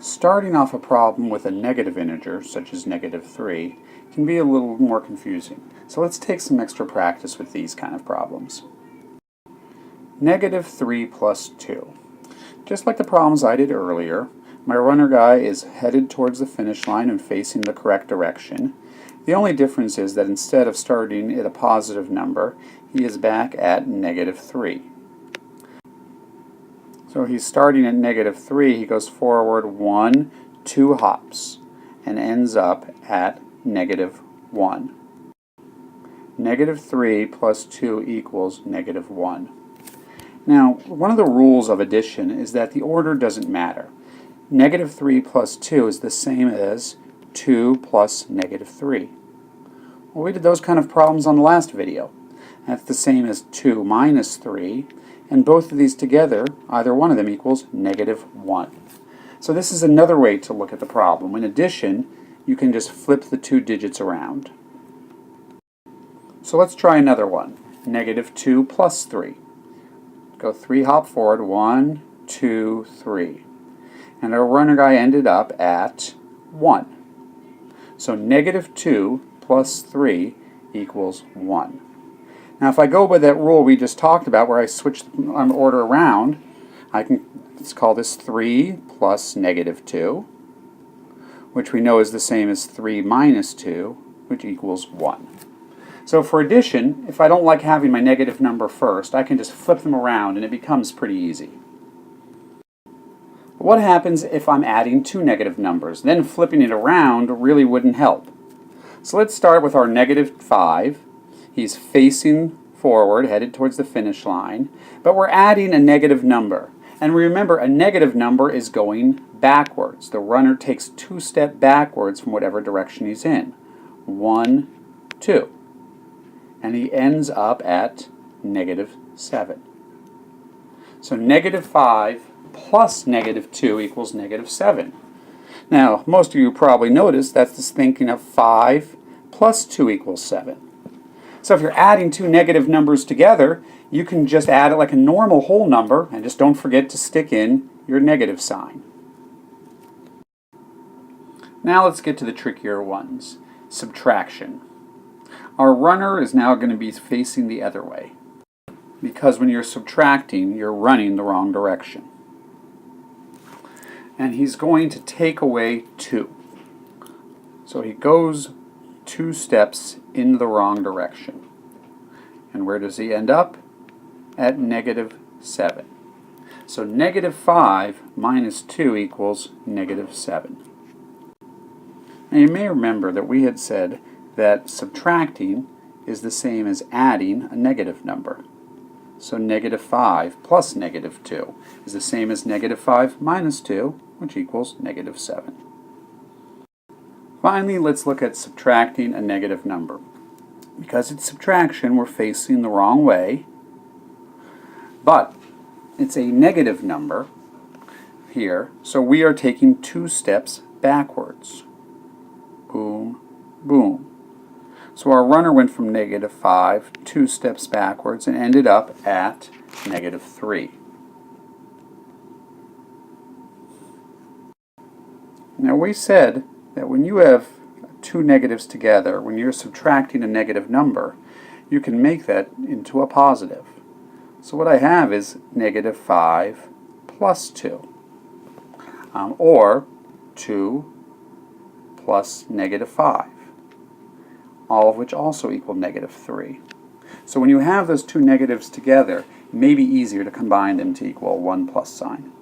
Starting off a problem with a negative integer, such as -3, can be a little more confusing. So let's take some extra practice with these kind of problems. -3 plus 2. Just like the problems I did earlier, my runner guy is headed towards the finish line and facing the correct direction. The only difference is that instead of starting at a positive number, he is back at -3. So he's starting at -3, he goes forward 2 hops and ends up at -1. -3 plus 2 equals -1. Now, one of the rules of addition is that the order doesn't matter. -3 plus 2 is the same as 2 plus -3. Well, we did those kind of problems on the last video. That's the same as 2 minus 3, and both of these together, either one of them equals -1. So this is another way to look at the problem. In addition, you can just flip the two digits around. So let's try another one. -2 plus 3. Go 3 hop forward, 1, 2, 3. And our runner guy ended up at 1. So -2 plus 3 equals 1. Now if I go by that rule we just talked about where I switch the order around, let's call this 3 plus -2, which we know is the same as 3 minus 2, which equals 1. So for addition, if I don't like having my negative number first, I can just flip them around and it becomes pretty easy. But what happens if I'm adding two negative numbers? Then flipping it around really wouldn't help. So let's start with our -5. He's facing forward, headed towards the finish line, but we're adding a negative number. And remember, a negative number is going backwards. The runner takes 2 steps backwards from whatever direction he's in. 1, 2. And he ends up at -7. So -5 plus -2 equals -7. Now, most of you probably noticed that's just thinking of 5 plus 2 equals 7. So if you're adding two negative numbers together, you can just add it like a normal whole number and just don't forget to stick in your negative sign. Now let's get to the trickier ones. Subtraction. Our runner is now going to be facing the other way, because when you're subtracting, you're running the wrong direction. And he's going to take away 2. So he goes 2 steps in the wrong direction. And where does he end up? At -7. So -5 minus 2 equals -7. Now you may remember that we had said that subtracting is the same as adding a negative number. So -5 plus -2 is the same as -5 minus 2, which equals -7. Finally, let's look at subtracting a negative number. Because it's subtraction, we're facing the wrong way, but it's a negative number here, so we are taking 2 steps backwards. Boom, boom. So our runner went from -5, 2 steps backwards, and ended up at -3. Now we said that when you have two negatives together, when you're subtracting a negative number, you can make that into a positive. So what I have is -5 plus 2, or 2 plus -5, all of which also equal -3. So when you have those two negatives together, it may be easier to combine them to equal a 1 plus sign.